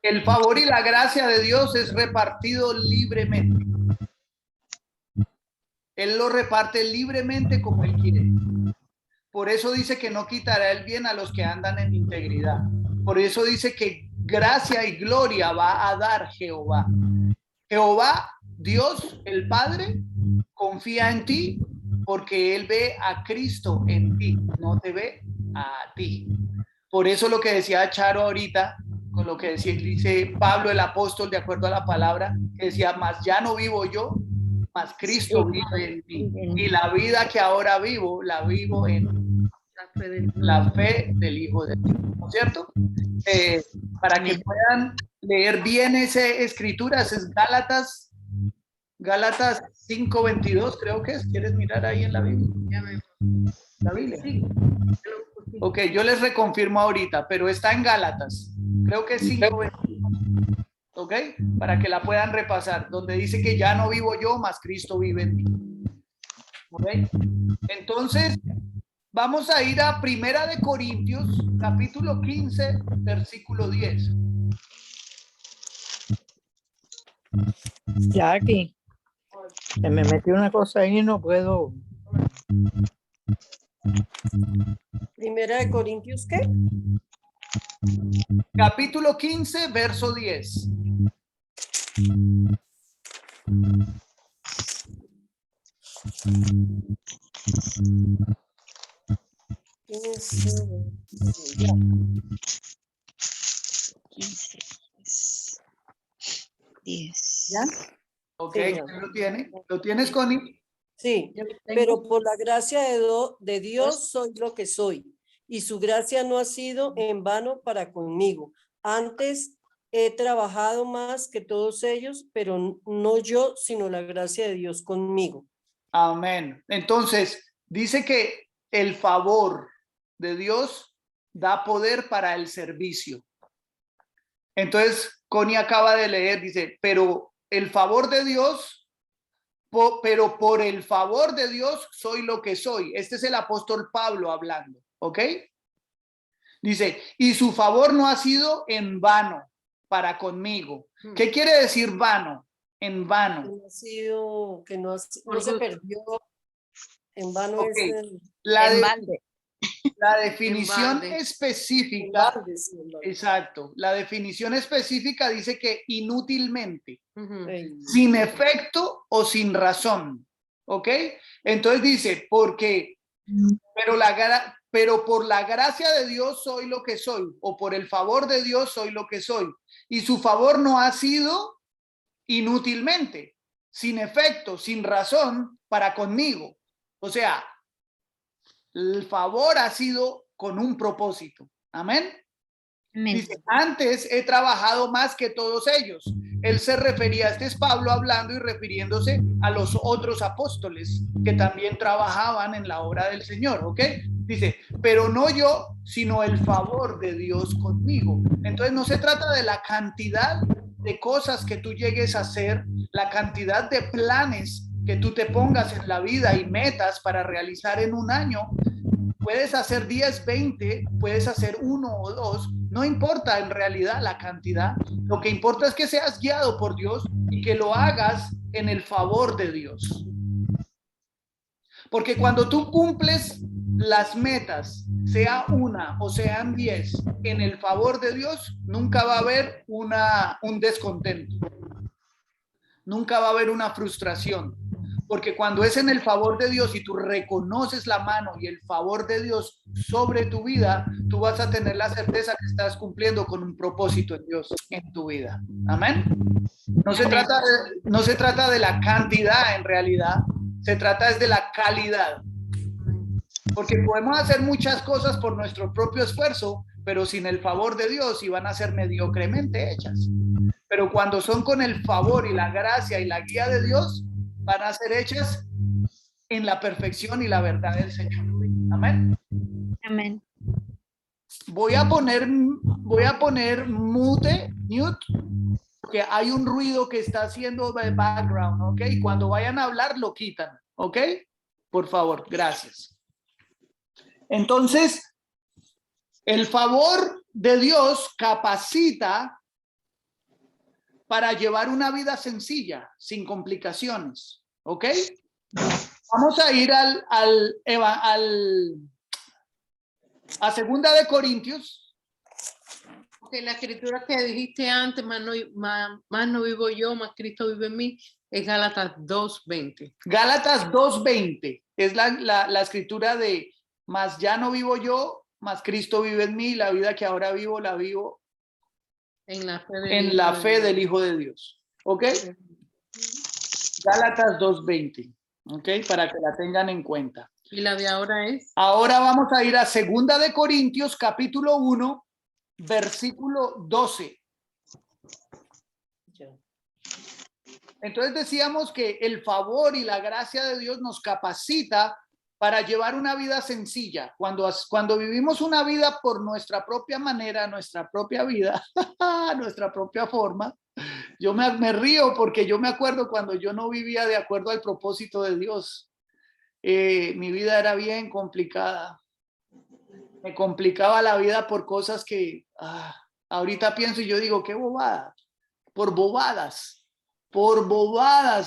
El favor y la gracia de Dios es repartido libremente. Él lo reparte libremente como Él quiere. Por eso dice que no quitará el bien a los que andan en integridad. Por eso dice que gracia y gloria va a dar Jehová. Jehová, Dios, el Padre, confía en ti porque Él ve a Cristo en ti, no te ve a ti. Por eso lo que decía Charo ahorita, con lo que dice Pablo el apóstol, de acuerdo a la palabra, que decía, más ya no vivo yo, más Cristo vive en mí. Y la vida que ahora vivo, la vivo en la fe del Hijo de Dios, ¿no es cierto? Para que puedan leer bien esa escritura, es Gálatas 5:22, creo que es. ¿Quieres mirar ahí en la Biblia? La Biblia. Ok, yo les reconfirmo ahorita, pero está en Gálatas. Creo que es 5:22. Ok, para que la puedan repasar, donde dice que ya no vivo yo, más Cristo vive en mí. Ok, entonces vamos a ir a Primera de Corintios, capítulo 15, versículo 10. Jackie, se me metió una cosa ahí y no puedo. Primera de Corintios, ¿qué? Capítulo 15, verso 10. ¿Ya? Ok, Sí, ¿quién lo tiene? ¿Lo tienes, Connie? Sí, pero por la gracia de Dios soy lo que soy, y su gracia no ha sido en vano para conmigo. Antes he trabajado más que todos ellos, pero no yo, sino la gracia de Dios conmigo. Amén. Entonces, dice que el favor de Dios da poder para el servicio. Entonces, Connie acaba de leer, dice, pero el favor de Dios, pero por el favor de Dios soy lo que soy. Este es el apóstol Pablo hablando, ¿ok? Dice, y su favor no ha sido en vano para conmigo. ¿Qué quiere decir vano? En vano. No ha sido, que no se perdió. En vano Okay. es La definición específica, en balde, sí, en balde. exacto, la definición específica dice que inútilmente, Sí. sin efecto o sin razón, ¿ok? Entonces dice, pero por la gracia de Dios soy lo que soy, o por el favor de Dios soy lo que soy, y su favor no ha sido inútilmente, sin efecto, sin razón para conmigo. O sea, el favor ha sido con un propósito. Amén. Dice, antes he trabajado más que todos ellos. Él se refería, este es Pablo hablando y refiriéndose a los otros apóstoles que también trabajaban en la obra del Señor, ¿ok? Dice, pero no yo, sino el favor de Dios conmigo. Entonces no se trata de la cantidad de cosas que tú llegues a hacer, la cantidad de planes que tú te pongas en la vida y metas para realizar en un año. Puedes hacer 10, 20, puedes hacer 1 o 2, no importa en realidad la cantidad, lo que importa es que seas guiado por Dios y que lo hagas en el favor de Dios. Porque cuando tú cumples las metas, sea 1 o sean 10, en el favor de Dios, nunca va a haber un descontento, nunca va a haber una frustración. Porque cuando es en el favor de Dios y tú reconoces la mano y el favor de Dios sobre tu vida, tú vas a tener la certeza que estás cumpliendo con un propósito en Dios en tu vida. Amén. No se trata de la cantidad en realidad, se trata es de la calidad. Porque podemos hacer muchas cosas por nuestro propio esfuerzo, pero sin el favor de Dios y van a ser mediocremente hechas. Pero cuando son con el favor y la gracia y la guía de Dios, van a ser hechas en la perfección y la verdad del Señor. Amén. Amén. Voy a poner mute, porque hay un ruido que está haciendo de background, ¿ok? Cuando vayan a hablar, lo quitan, ¿ok? Por favor, gracias. Entonces, El favor de Dios capacita para llevar una vida sencilla, sin complicaciones. ¿Ok? Vamos a ir a 2 Ok, la escritura que dijiste antes, más no vivo yo, más Cristo vive en mí, es Gálatas 2:20. Gálatas 2:20 es la escritura de más ya no vivo yo, más Cristo vive en mí, la vida que ahora vivo, la vivo En la fe del en Hijo la de fe Dios. del Hijo de Dios. ¿Ok? Gálatas 2:20. ¿Ok? Para que la tengan en cuenta. Y la de ahora es. Ahora vamos a ir a 2 Corintios, capítulo 1, versículo 12. Entonces decíamos que el favor y la gracia de Dios nos capacita para llevar una vida sencilla. Cuando vivimos una vida por nuestra propia manera, nuestra propia vida, nuestra propia forma, yo me río porque yo me acuerdo cuando yo no vivía de acuerdo al propósito de Dios. Mi vida era bien complicada. Me complicaba la vida por cosas que ahorita pienso y yo digo, qué bobada. Por bobadas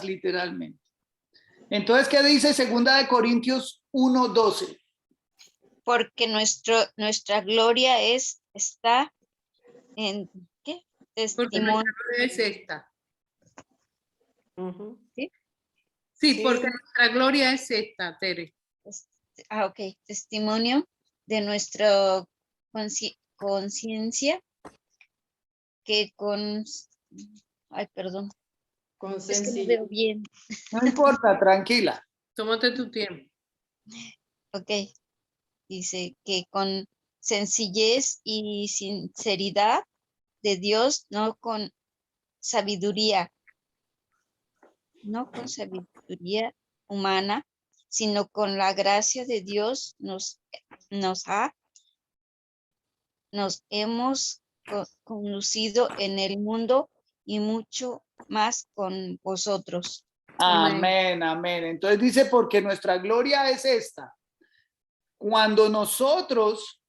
literalmente. Entonces, ¿qué dice 2 Corintios 1:12? Porque nuestra gloria está en ¿qué? Porque Testimonio. nuestra gloria es esta. Ujú. Sí, Sí. porque nuestra gloria es esta, Tere. Ok, testimonio de nuestra conciencia que ay, perdón, Con es que no sencillo. veo bien. No importa, tranquila. Tómate tu tiempo. Ok, dice que con sencillez y sinceridad de Dios, no con sabiduría humana, sino con la gracia de Dios nos hemos conducido en el mundo y mucho más con vosotros. Amén, amén. Entonces dice, porque nuestra gloria es esta. Cuando nosotros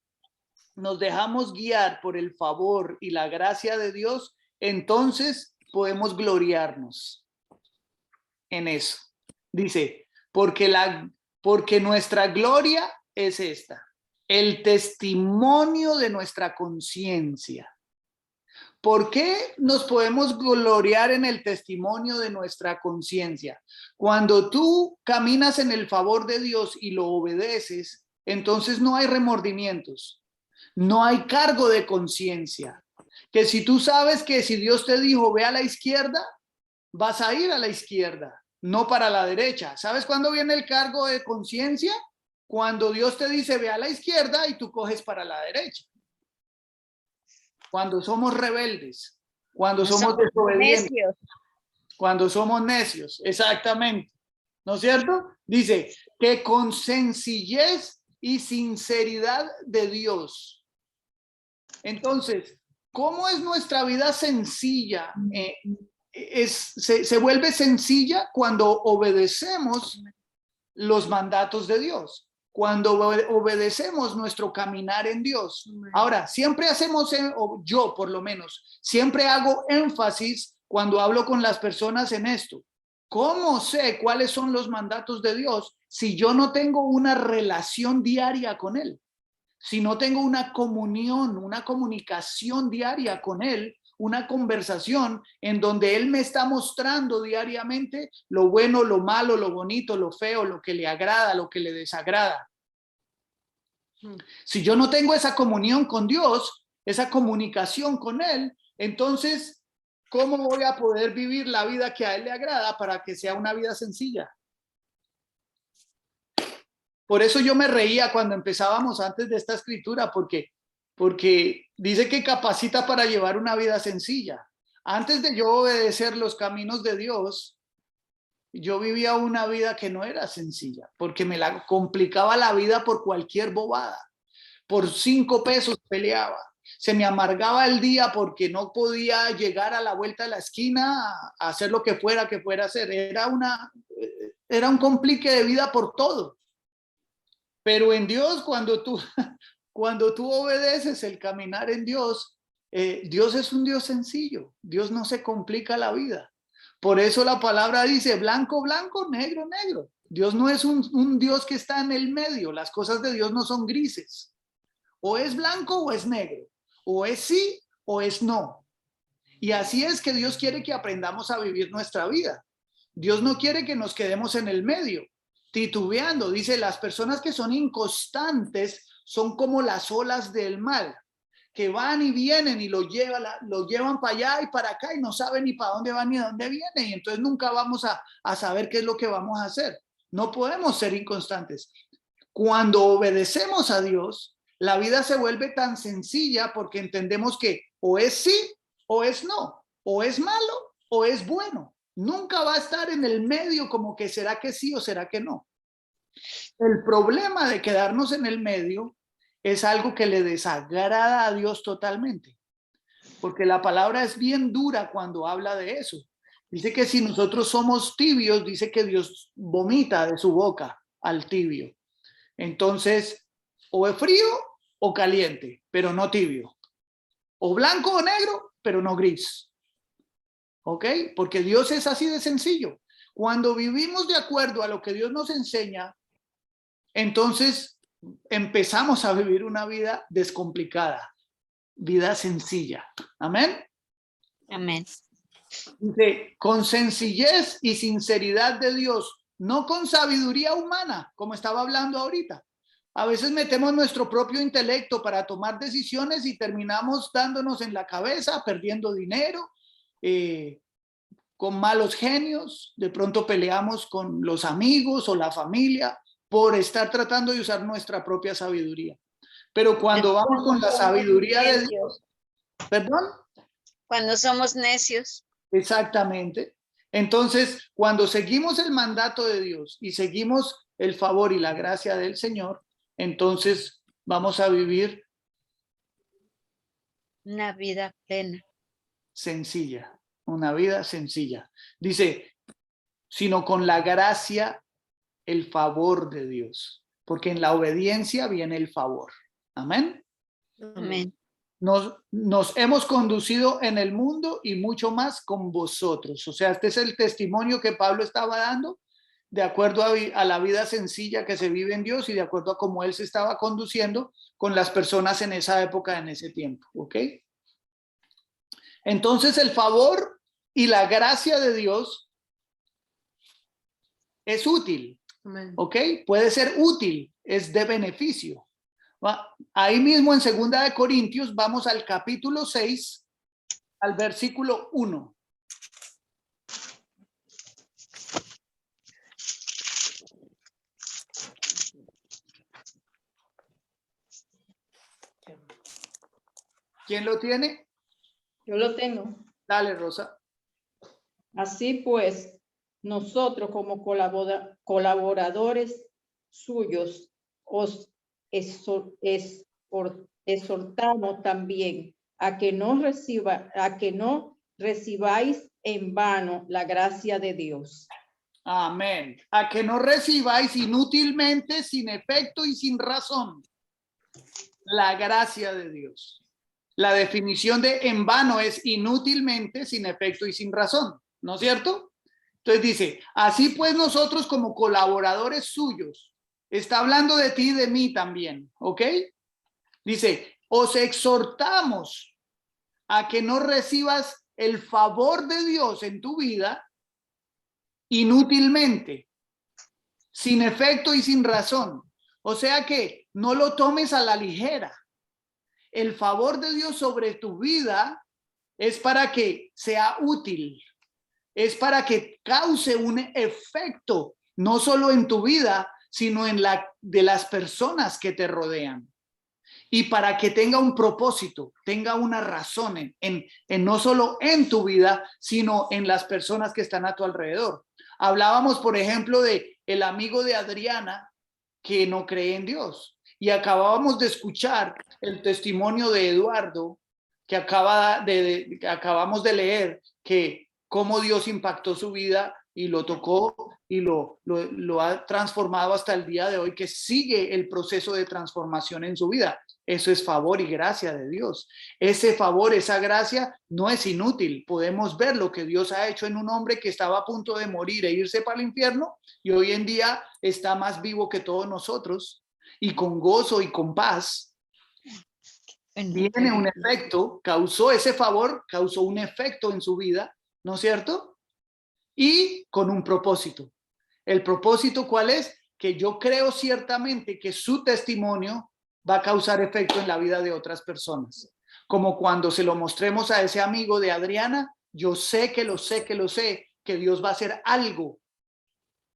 nos dejamos guiar por el favor y la gracia de Dios, entonces podemos gloriarnos en eso. Dice, porque nuestra gloria es esta, el testimonio de nuestra conciencia. ¿Por qué nos podemos gloriar en el testimonio de nuestra conciencia? Cuando tú caminas en el favor de Dios y lo obedeces, entonces no hay remordimientos, no hay cargo de conciencia. Que si tú sabes que si Dios te dijo ve a la izquierda, vas a ir a la izquierda, no para la derecha. ¿Sabes cuándo viene el cargo de conciencia? Cuando Dios te dice ve a la izquierda y tú coges para la derecha. Cuando somos rebeldes, cuando somos desobedientes, necios. cuando somos necios, exactamente. ¿No es cierto? Dice que con sencillez y sinceridad de Dios. Entonces, ¿cómo es nuestra vida sencilla? Se vuelve sencilla cuando obedecemos los mandatos de Dios, cuando obedecemos nuestro caminar en Dios. Ahora, siempre hacemos, o yo por lo menos, siempre hago énfasis cuando hablo con las personas en esto. ¿Cómo sé cuáles son los mandatos de Dios si yo no tengo una relación diaria con Él? Si no tengo una comunión, una comunicación diaria con Él, una conversación en donde Él me está mostrando diariamente lo bueno, lo malo, lo bonito, lo feo, lo que le agrada, lo que le desagrada. Si yo no tengo esa comunión con Dios, esa comunicación con Él, entonces, ¿cómo voy a poder vivir la vida que a Él le agrada para que sea una vida sencilla? Por eso yo me reía cuando empezábamos antes de esta escritura, porque dice que capacita para llevar una vida sencilla. Antes de yo obedecer los caminos de Dios, yo vivía una vida que no era sencilla, porque me la complicaba la vida por cualquier bobada. Por 5 pesos peleaba. Se me amargaba el día porque no podía llegar a la vuelta de la esquina a hacer lo que fuera a hacer. Era un complique de vida por todo. Pero en Dios, cuando cuando tú obedeces el caminar en Dios, Dios es un Dios sencillo. Dios no se complica la vida. Por eso la palabra dice blanco, blanco, negro, negro. Dios no es un Dios que está en el medio. Las cosas de Dios no son grises. O es blanco o es negro. O es sí o es no. Y así es que Dios quiere que aprendamos a vivir nuestra vida. Dios no quiere que nos quedemos en el medio, titubeando. Dice, las personas que son inconstantes son como las olas del mar, que van y vienen y lo llevan para allá y para acá y no saben ni para dónde van ni a dónde vienen. Y entonces nunca vamos a saber qué es lo que vamos a hacer. No podemos ser inconstantes. Cuando obedecemos a Dios, la vida se vuelve tan sencilla porque entendemos que o es sí o es no, o es malo o es bueno. Nunca va a estar en el medio como que será que sí o será que no. El problema de quedarnos en el medio es algo que le desagrada a Dios totalmente, porque la palabra es bien dura cuando habla de eso. Dice que si nosotros somos tibios, dice que Dios vomita de su boca al tibio. Entonces, o es frío o caliente, pero no tibio. O blanco o negro, pero no gris. ¿Ok? Porque Dios es así de sencillo. Cuando vivimos de acuerdo a lo que Dios nos enseña, entonces empezamos a vivir una vida descomplicada, vida sencilla. Amén. Amén. Dice, con sencillez y sinceridad de Dios, no con sabiduría humana, como estaba hablando ahorita. A veces metemos nuestro propio intelecto para tomar decisiones y terminamos dándonos en la cabeza, perdiendo dinero, con malos genios. De pronto peleamos con los amigos o la familia por estar tratando de usar nuestra propia sabiduría. Pero cuando vamos con la sabiduría de Dios, ¿perdón? Cuando somos necios. Exactamente. Entonces, cuando seguimos el mandato de Dios y seguimos el favor y la gracia del Señor, entonces vamos a vivir Una vida plena. sencilla, una vida sencilla. Dice, sino con la gracia, el favor de Dios, porque en la obediencia viene el favor. Amén. Amén. Nos hemos conducido en el mundo y mucho más con vosotros. O sea, este es el testimonio que Pablo estaba dando de acuerdo a la vida sencilla que se vive en Dios y de acuerdo a cómo él se estaba conduciendo con las personas en esa época, en ese tiempo. ¿Ok? Entonces el favor y la gracia de Dios es útil. Amén. ¿Ok? Puede ser útil, es de beneficio. Ahí mismo en 2 de Corintios vamos al capítulo 6, al versículo 1. ¿Quién lo tiene? Yo lo tengo. Dale, Rosa. Así pues, nosotros como colaboradores suyos os exhortamos también a que no recibáis en vano la gracia de Dios. Amén. A que no recibáis inútilmente, sin efecto y sin razón, la gracia de Dios. La definición de en vano es inútilmente, sin efecto y sin razón, ¿no es cierto? Entonces dice, así pues nosotros como colaboradores suyos, está hablando de ti y de mí también, ¿ok? Dice, os exhortamos a que no recibas el favor de Dios en tu vida inútilmente, sin efecto y sin razón. O sea que no lo tomes a la ligera. El favor de Dios sobre tu vida es para que sea útil, es para que cause un efecto, no solo en tu vida, sino en la de las personas que te rodean. Y para que tenga un propósito, tenga una razón en no solo en tu vida, sino en las personas que están a tu alrededor. Hablábamos, por ejemplo, de el amigo de Adriana que no cree en Dios. Y acabábamos de escuchar el testimonio de Eduardo, que acabamos de leer, que cómo Dios impactó su vida y lo tocó y lo ha transformado hasta el día de hoy, que sigue el proceso de transformación en su vida. Eso es favor y gracia de Dios. Ese favor, esa gracia no es inútil. Podemos ver lo que Dios ha hecho en un hombre que estaba a punto de morir e irse para el infierno y hoy en día está más vivo que todos nosotros y con gozo y con paz. Viene un efecto, causó ese favor, causó un efecto en su vida, ¿no es cierto? Y con un propósito. ¿El propósito cuál es? Que yo creo ciertamente que su testimonio va a causar efecto en la vida de otras personas. Como cuando se lo mostremos a ese amigo de Adriana, yo sé que que Dios va a hacer algo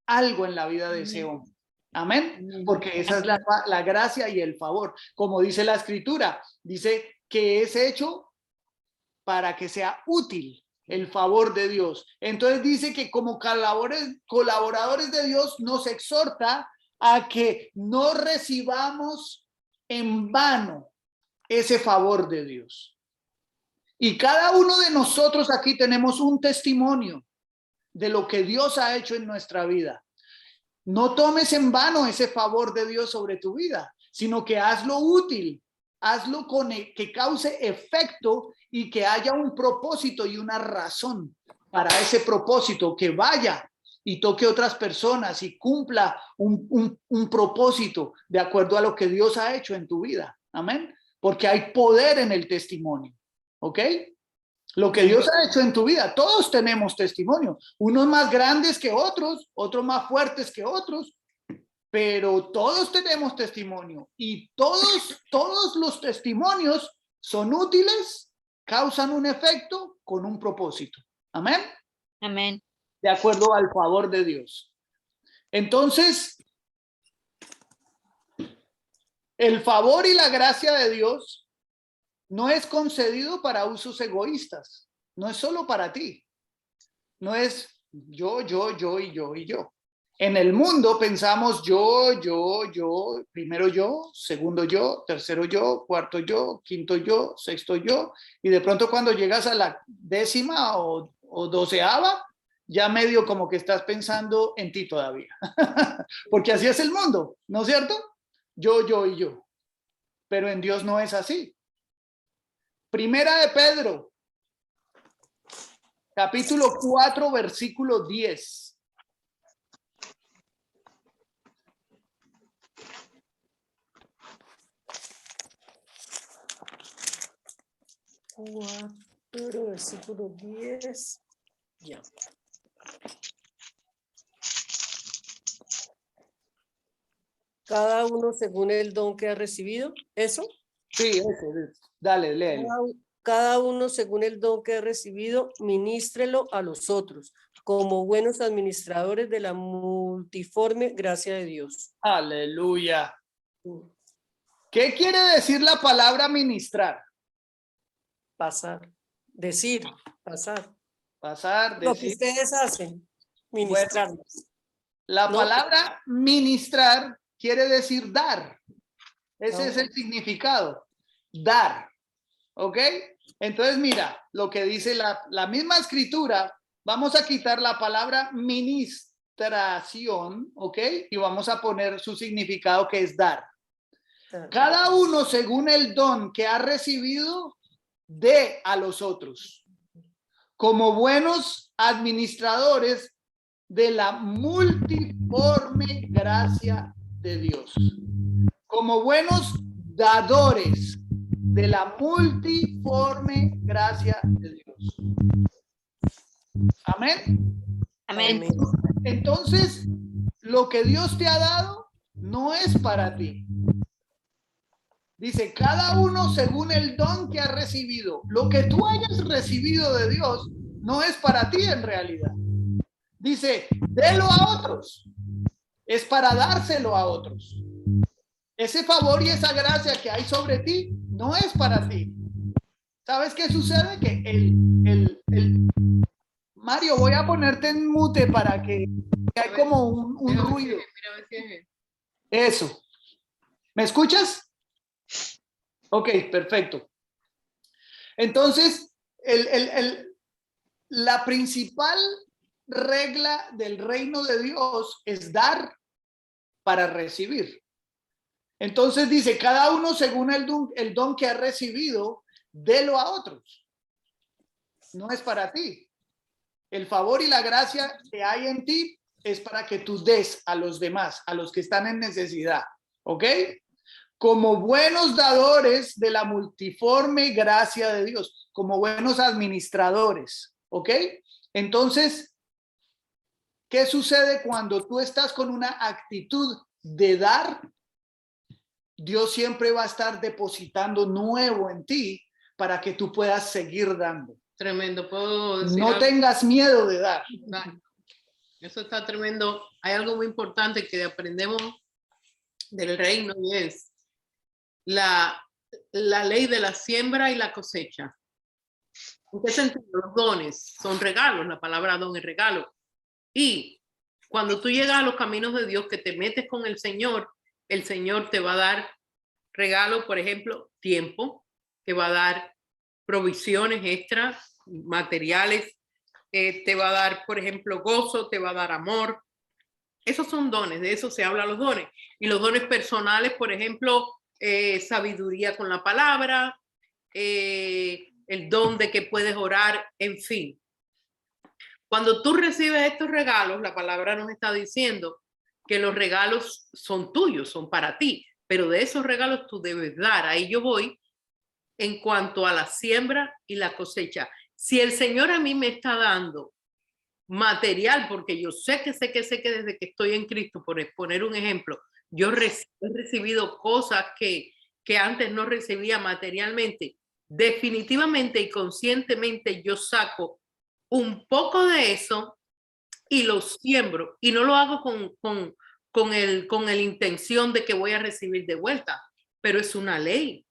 en la vida de ese hombre. Amén. Porque esa es la gracia y el favor. Como dice la escritura, dice que es hecho para que sea útil el favor de Dios. Entonces dice que como colaboradores de Dios nos exhorta a que no recibamos en vano ese favor de Dios. Y cada uno de nosotros aquí tenemos un testimonio de lo que Dios ha hecho en nuestra vida. No tomes en vano ese favor de Dios sobre tu vida, sino que hazlo útil, hazlo que cause efecto y que haya un propósito y una razón para ese propósito, que vaya y toque otras personas y cumpla un propósito de acuerdo a lo que Dios ha hecho en tu vida. Amén. Porque hay poder en el testimonio. ¿Ok? Lo que Dios ha hecho en tu vida, todos tenemos testimonio, unos más grandes que otros, otros más fuertes que otros, pero todos tenemos testimonio y todos los testimonios son útiles, causan un efecto con un propósito. Amén. Amén. De acuerdo al favor de Dios. Entonces, el favor y la gracia de Dios no es concedido para usos egoístas. No es solo para ti. No es yo y yo. En el mundo pensamos yo, primero yo, segundo yo, tercero yo, cuarto yo, quinto yo, sexto yo. Y de pronto cuando llegas a la 10ª o 12ª, ya medio como que estás pensando en ti todavía. Porque así es el mundo, ¿no es cierto? Yo y yo. Pero en Dios no es así. Primera de Pedro, capítulo 4, versículo 10. Versículo 10. Ya. Cada uno según el don que ha recibido. ¿Eso? Sí, eso. Dale, léelo. Cada uno según el don que ha recibido, ministrelo a los otros, como buenos administradores de la multiforme gracia de Dios. Aleluya. ¿Qué quiere decir la palabra ministrar? Pasar, decir, pasar. Pasar, Lo que decir. ustedes hacen, ministrarlos. Bueno, la ¿no? palabra ministrar quiere decir dar. Ese No. es el significado. Dar. ¿Ok? Entonces, mira, lo que dice la misma escritura, vamos a quitar la palabra ministración, ¿ok? Y vamos a poner su significado, que es dar. Cada uno según el don que ha recibido, dé a los otros, como buenos administradores de la multiforme gracia de Dios, como buenos dadores de la multiforme gracia de Dios. Amén. Amén. Entonces, lo que Dios te ha dado no es para ti. Dice, cada uno según el don que ha recibido. Lo que tú hayas recibido de Dios no es para ti en realidad. Dice, délo a otros. Es para dárselo a otros. Ese favor y esa gracia que hay sobre ti no es para ti. ¿Sabes qué sucede? Que Mario, voy a ponerte en mute para que hay como un ruido. Eso. ¿Me escuchas? Ok, perfecto. Entonces, la principal regla del reino de Dios es dar para recibir. Entonces dice, cada uno según el don que ha recibido, délo a otros. No es para ti. El favor y la gracia que hay en ti es para que tú des a los demás, a los que están en necesidad. ¿Ok? Como buenos dadores de la multiforme gracia de Dios, como buenos administradores. ¿Ok? Entonces, ¿qué sucede cuando tú estás con una actitud de dar? Dios siempre va a estar depositando nuevo en ti para que tú puedas seguir dando. Tremendo. ¿Puedo decir No algo? tengas miedo de dar. Eso está tremendo. Hay algo muy importante que aprendemos del reino y es la ley de la siembra y la cosecha. ¿En qué sentido? Los dones son regalos. La palabra don es regalo. Y cuando tú llegas a los caminos de Dios, que te metes con el Señor te va a dar regalo, por ejemplo, tiempo, te va a dar provisiones extras, materiales, te va a dar, por ejemplo, gozo, te va a dar amor. Esos son dones, de eso se habla los dones. Y los dones personales, por ejemplo, sabiduría con la palabra, el don de que puedes orar, en fin. Cuando tú recibes estos regalos, la palabra nos está diciendo que los regalos son tuyos, son para ti, pero de esos regalos tú debes dar. Ahí yo voy en cuanto a la siembra y la cosecha. Si el Señor a mí me está dando material, porque yo sé que desde que estoy en Cristo, por poner un ejemplo, yo he recibido cosas que antes no recibía materialmente, definitivamente y conscientemente yo saco un poco de eso y lo siembro, y no lo hago con el intención de que voy a recibir de vuelta, pero es una ley.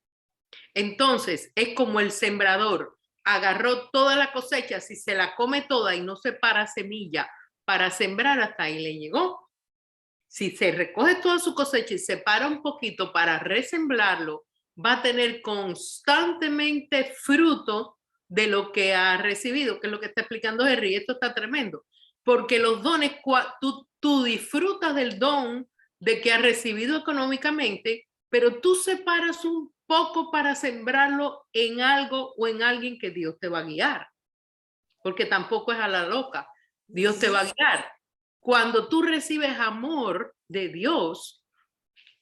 Entonces, es como el sembrador agarró toda la cosecha, si se la come toda y no separa semilla para sembrar, hasta ahí le llegó. Si se recoge toda su cosecha y separa un poquito para resembrarlo, va a tener constantemente fruto de lo que ha recibido, que es lo que está explicando Henry. Esto está tremendo, porque los dones, tú disfrutas del don de que has recibido económicamente, pero tú separas un poco para sembrarlo en algo o en alguien que Dios te va a guiar, porque tampoco es a la loca. Dios te va a guiar. Cuando tú recibes amor de Dios,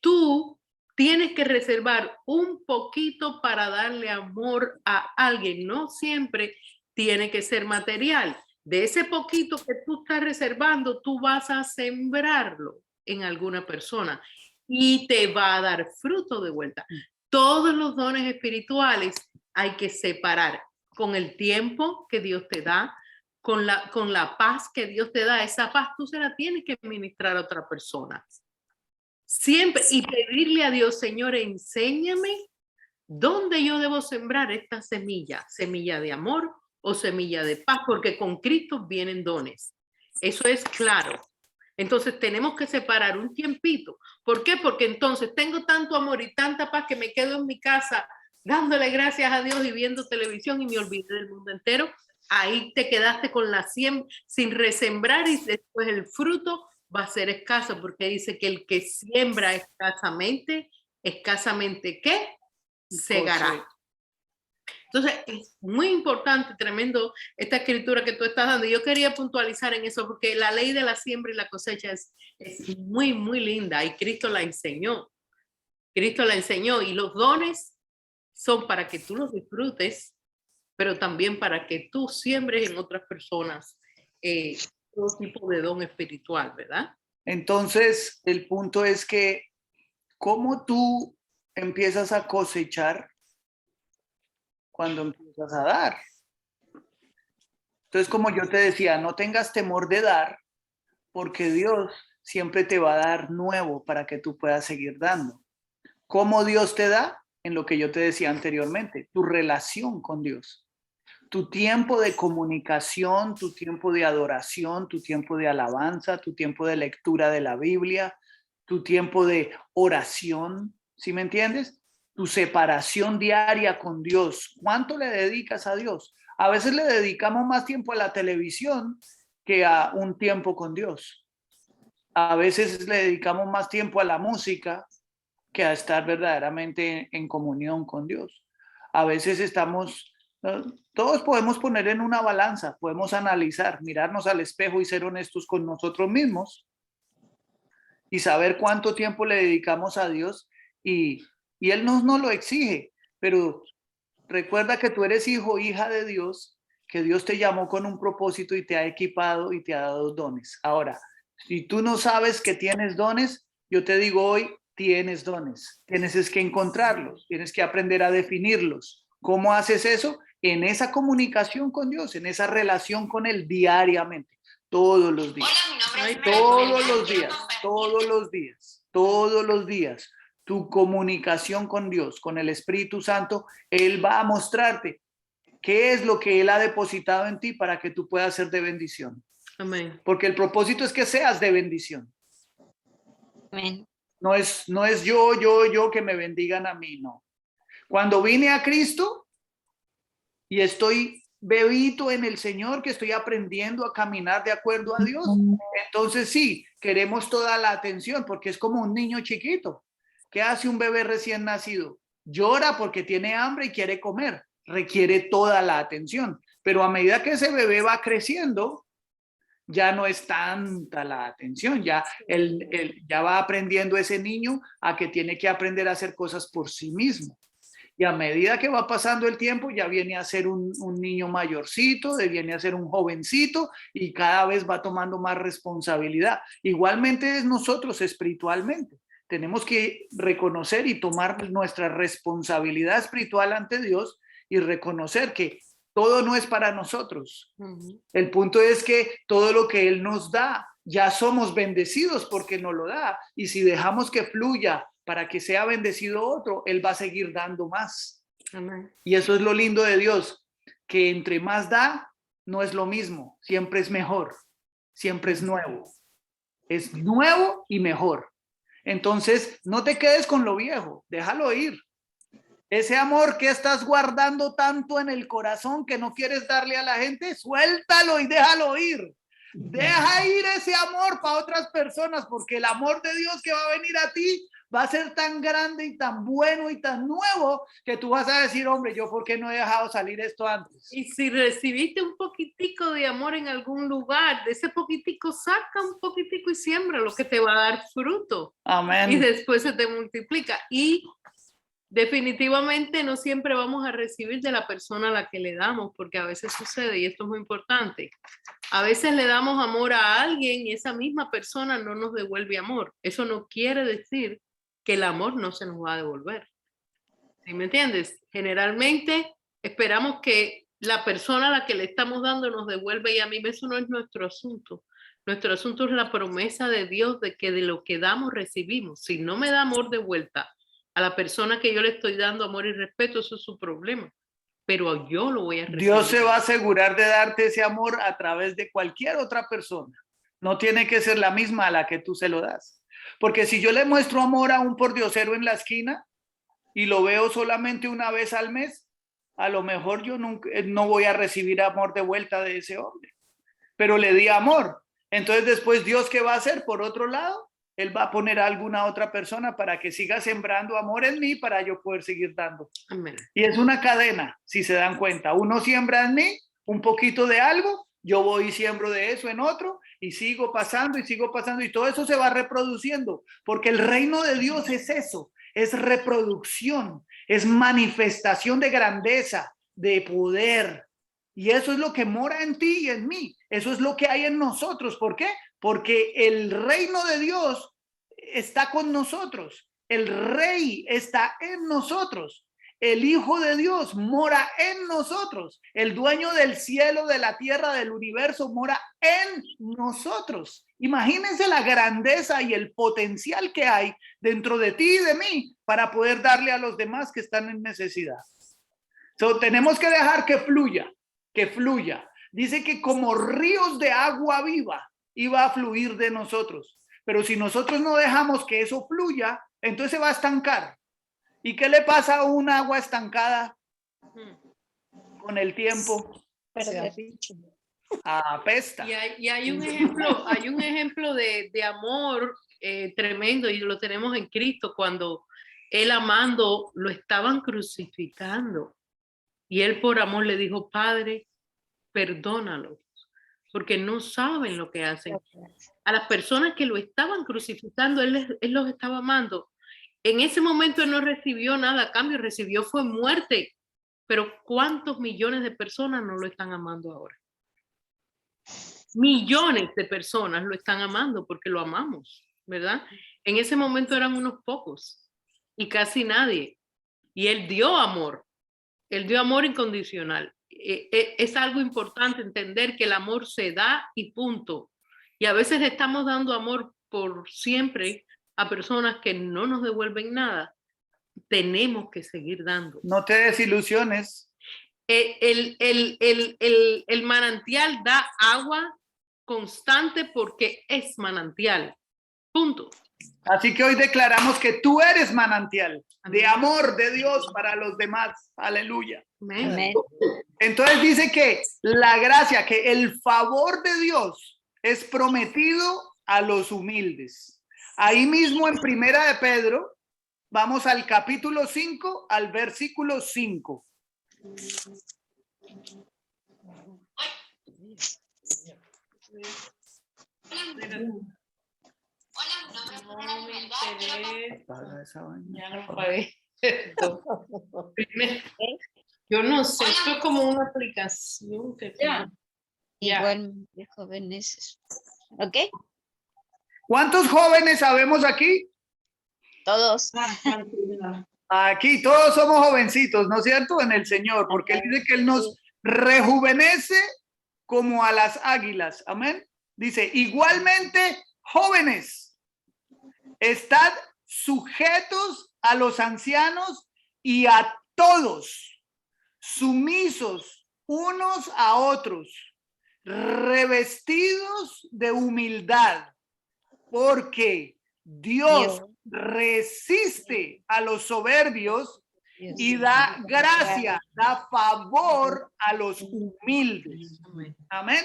tú tienes que reservar un poquito para darle amor a alguien. No siempre tiene que ser material. De ese poquito que tú estás reservando, tú vas a sembrarlo en alguna persona y te va a dar fruto de vuelta. Todos los dones espirituales hay que separar con el tiempo que Dios te da, con la paz que Dios te da. Esa paz tú se la tienes que ministrar a otra persona. Siempre, y pedirle a Dios, Señor, enséñame dónde yo debo sembrar esta semilla, semilla de amor o semilla de paz, porque con Cristo vienen dones. Eso es claro. Entonces tenemos que separar un tiempito. ¿Por qué? Porque entonces tengo tanto amor y tanta paz que me quedo en mi casa dándole gracias a Dios y viendo televisión y me olvidé del mundo entero. Ahí te quedaste con la siembra sin resembrar y después el fruto va a ser escaso, porque dice que el que siembra escasamente ¿qué? Segará. Entonces, es muy importante, tremendo esta escritura que tú estás dando. Yo quería puntualizar en eso, porque la ley de la siembra y la cosecha es muy, muy linda, y Cristo la enseñó. Cristo la enseñó, y los dones son para que tú los disfrutes, pero también para que tú siembres en otras personas todo tipo de don espiritual, ¿verdad? Entonces, el punto es que, ¿cómo tú empiezas a cosechar cuando empiezas a dar? Entonces, como yo te decía, no tengas temor de dar, porque Dios siempre te va a dar nuevo para que tú puedas seguir dando. ¿Cómo Dios te da? En lo que yo te decía anteriormente, tu relación con Dios. Tu tiempo de comunicación, tu tiempo de adoración, tu tiempo de alabanza, tu tiempo de lectura de la Biblia, tu tiempo de oración, ¿sí me entiendes? Tu separación diaria con Dios. ¿Cuánto le dedicas a Dios? A veces le dedicamos más tiempo a la televisión que a un tiempo con Dios. A veces le dedicamos más tiempo a la música que a estar verdaderamente en comunión con Dios. A veces estamos, todos podemos poner en una balanza, podemos analizar, mirarnos al espejo y ser honestos con nosotros mismos y saber cuánto tiempo le dedicamos a Dios y Él nos lo exige, pero recuerda que tú eres hijo, hija de Dios, que Dios te llamó con un propósito y te ha equipado y te ha dado dones. Ahora, si tú no sabes que tienes dones, yo te digo hoy, tienes dones. Tienes es que encontrarlos, tienes que aprender a definirlos. ¿Cómo haces eso? En esa comunicación con Dios, en esa relación con Él diariamente, todos los días. Hola, mi nombre es Todos los días, todos los días, todos los días. Tu comunicación con Dios, con el Espíritu Santo, Él va a mostrarte qué es lo que Él ha depositado en ti para que tú puedas ser de bendición. Amén. Porque el propósito es que seas de bendición. Amén. No es yo que me bendigan a mí, no. Cuando vine a Cristo y estoy bebito en el Señor, que estoy aprendiendo a caminar de acuerdo a Dios, entonces sí, queremos toda la atención porque es como un niño chiquito. ¿Qué hace un bebé recién nacido? Llora porque tiene hambre y quiere comer. Requiere toda la atención. Pero a medida que ese bebé va creciendo, ya no es tanta la atención. Ya, ya va aprendiendo ese niño a que tiene que aprender a hacer cosas por sí mismo. Y a medida que va pasando el tiempo, ya viene a ser un niño mayorcito, viene a ser un jovencito y cada vez va tomando más responsabilidad. Igualmente es nosotros espiritualmente. Tenemos que reconocer y tomar nuestra responsabilidad espiritual ante Dios y reconocer que todo no es para nosotros. El punto es que todo lo que Él nos da, ya somos bendecidos porque nos lo da. Y si dejamos que fluya para que sea bendecido otro, Él va a seguir dando más. Amén. Y eso es lo lindo de Dios, que entre más da, no es lo mismo, siempre es mejor, siempre es nuevo. Es nuevo y mejor. Entonces, no te quedes con lo viejo, déjalo ir. Ese amor que estás guardando tanto en el corazón que no quieres darle a la gente, suéltalo y déjalo ir. Deja ir ese amor para otras personas, porque el amor de Dios que va a venir a ti va a ser tan grande y tan bueno y tan nuevo que tú vas a decir, hombre, ¿yo por qué no he dejado salir esto antes? Y si recibiste un poquitico de amor en algún lugar, de ese poquitico saca un poquitico y siembra lo que te va a dar fruto. Amén. Y después se te multiplica. Y definitivamente no siempre vamos a recibir de la persona a la que le damos, porque a veces sucede, y esto es muy importante, a veces le damos amor a alguien y esa misma persona no nos devuelve amor. Eso no quiere decir que el amor no se nos va a devolver. ¿Sí me entiendes? Generalmente esperamos que la persona a la que le estamos dando nos devuelva, y a mí eso no es nuestro asunto. Nuestro asunto es la promesa de Dios de que de lo que damos recibimos. Si no me da amor de vuelta a la persona que yo le estoy dando amor y respeto, eso es su problema. Pero yo lo voy a recibir. Dios se va a asegurar de darte ese amor a través de cualquier otra persona. No tiene que ser la misma a la que tú se lo das. Porque si yo le muestro amor a un pordiosero en la esquina y lo veo solamente una vez al mes, a lo mejor yo no voy a recibir amor de vuelta de ese hombre. Pero le di amor. Entonces después Dios, ¿qué va a hacer? Por otro lado, Él va a poner a alguna otra persona para que siga sembrando amor en mí para yo poder seguir dando. Amén. Y es una cadena, si se dan cuenta. Uno siembra en mí un poquito de algo, yo voy y siembro de eso en otro y sigo pasando y todo eso se va reproduciendo, porque el reino de Dios es eso, es reproducción, es manifestación de grandeza, de poder. Y eso es lo que mora en ti y en mí. Eso es lo que hay en nosotros. ¿Por qué? Porque el reino de Dios está con nosotros. El rey está en nosotros. El Hijo de Dios mora en nosotros. El dueño del cielo, de la tierra, del universo mora en nosotros. Imagínense la grandeza y el potencial que hay dentro de ti y de mí para poder darle a los demás que están en necesidad. Tenemos que dejar que fluya, que fluya. Dice que como ríos de agua viva iba a fluir de nosotros. Pero si nosotros no dejamos que eso fluya, entonces se va a estancar. ¿Y qué le pasa a un agua estancada con el tiempo? Apesta. Y hay un ejemplo de amor tremendo, y lo tenemos en Cristo cuando él amando, lo estaban crucificando. Y él por amor le dijo, Padre, perdónalos, porque no saben lo que hacen. A las personas que lo estaban crucificando, él los estaba amando. En ese momento él no recibió nada a cambio, recibió fue muerte. Pero ¿cuántos millones de personas no lo están amando ahora? Millones de personas lo están amando porque lo amamos, ¿verdad? En ese momento eran unos pocos y casi nadie. Y él dio amor incondicional. Es algo importante entender que el amor se da y punto. Y a veces estamos dando amor por siempre a personas que no nos devuelven nada. Tenemos que seguir dando. No te desilusiones. El manantial da agua constante porque es manantial. Punto. Así que hoy declaramos que tú eres manantial de amor de Dios para los demás. Aleluya. Amén. Entonces dice que la gracia, que el favor de Dios es prometido a los humildes. Ahí mismo en Primera de Pedro, vamos al capítulo 5, al versículo 5. Ya no pagué. Yo no sé, esto es como una aplicación que ya. Igual de jóvenes. ¿Ok? ¿Cuántos jóvenes sabemos aquí? Todos. Aquí todos somos jovencitos, ¿no es cierto? En el Señor, porque Él dice que Él nos rejuvenece como a las águilas. Amén. Dice, igualmente, jóvenes, estad sujetos a los ancianos y a todos, sumisos unos a otros, revestidos de humildad, porque Dios resiste a los soberbios y da gracia, da favor a los humildes. Amén.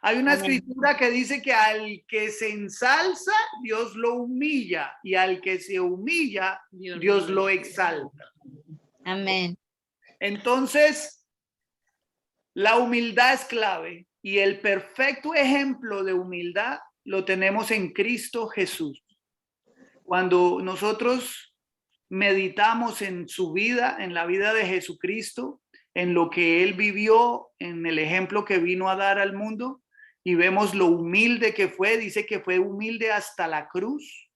Hay una escritura que dice que al que se ensalza, Dios lo humilla, y al que se humilla, Dios lo exalta. Amén. Entonces, la humildad es clave, y el perfecto ejemplo de humildad lo tenemos en Cristo Jesús. Cuando nosotros meditamos en su vida, en la vida de Jesucristo, en lo que Él vivió, en el ejemplo que vino a dar al mundo, y vemos lo humilde que fue, dice que fue humilde hasta la cruz.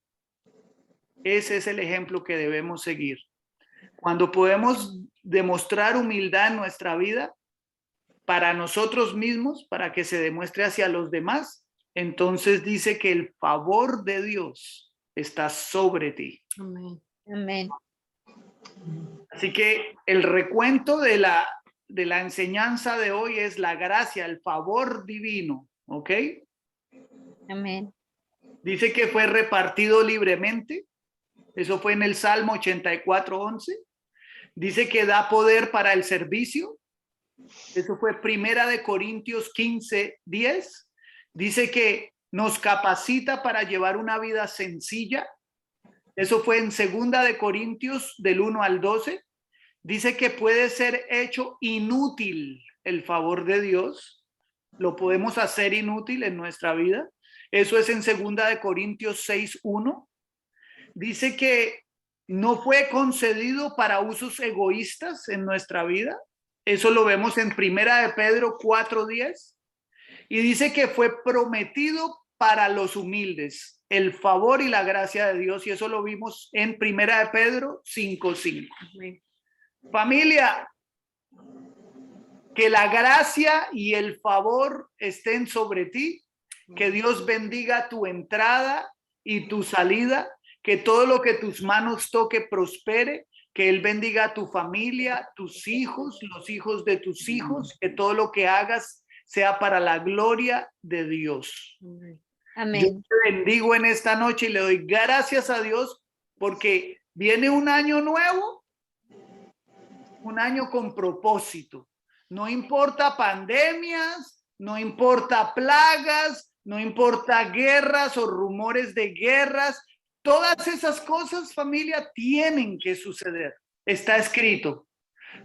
Ese es el ejemplo que debemos seguir. Cuando podemos demostrar humildad en nuestra vida, para nosotros mismos, para que se demuestre hacia los demás, entonces dice que el favor de Dios está sobre ti. Amén. Amén. Así que el recuento de la enseñanza de hoy es la gracia, el favor divino, ¿ok? Amén. Dice que fue repartido libremente. Eso fue en el Salmo 84:11. Dice que da poder para el servicio. Eso fue Primera de Corintios 15:10. Dice que nos capacita para llevar una vida sencilla. Eso fue en Segunda de Corintios del 1 al 12. Dice que puede ser hecho inútil el favor de Dios. Lo podemos hacer inútil en nuestra vida. Eso es en Segunda de Corintios 6:1. Dice que no fue concedido para usos egoístas en nuestra vida. Eso lo vemos en Primera de Pedro 4:10. Y dice que fue prometido para los humildes, el favor y la gracia de Dios. Y eso lo vimos en Primera de Pedro 5:5. Familia, que la gracia y el favor estén sobre ti. Que Dios bendiga tu entrada y tu salida. Que todo lo que tus manos toque prospere. Que Él bendiga a tu familia, tus hijos, los hijos de tus hijos. Que todo lo que hagas sea para la gloria de Dios. Amén. Yo te bendigo en esta noche y le doy gracias a Dios porque viene un año nuevo, un año con propósito. No importa pandemias, no importa plagas, no importa guerras o rumores de guerras. Todas esas cosas, familia, tienen que suceder. Está escrito.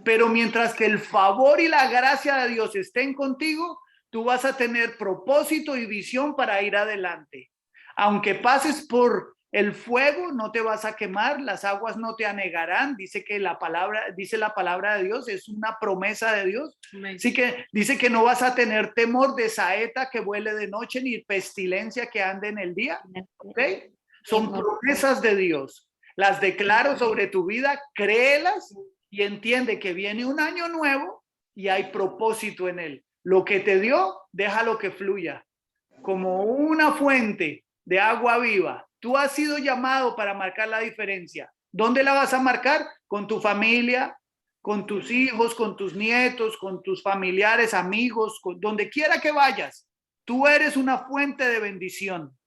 Pero mientras que el favor y la gracia de Dios estén contigo, tú vas a tener propósito y visión para ir adelante. Aunque pases por el fuego, no te vas a quemar, las aguas no te anegarán. Dice la palabra de Dios, es una promesa de Dios. Así que dice que no vas a tener temor de saeta que vuele de noche, ni pestilencia que ande en el día. ¿Ok? Son promesas de Dios. Las declaro sobre tu vida, créelas y entiende que viene un año nuevo y hay propósito en él. Lo que te dio, déjalo que fluya. Como una fuente de agua viva. Tú has sido llamado para marcar la diferencia. ¿Dónde la vas a marcar? Con tu familia, con tus hijos, con tus nietos, con tus familiares, amigos, donde quiera que vayas. Tú eres una fuente de bendición.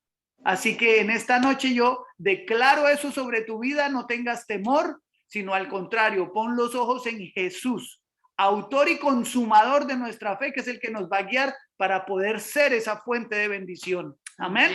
Así que en esta noche yo declaro eso sobre tu vida. No tengas temor, sino al contrario, pon los ojos en Jesús, autor y consumador de nuestra fe, que es el que nos va a guiar para poder ser esa fuente de bendición. Amén.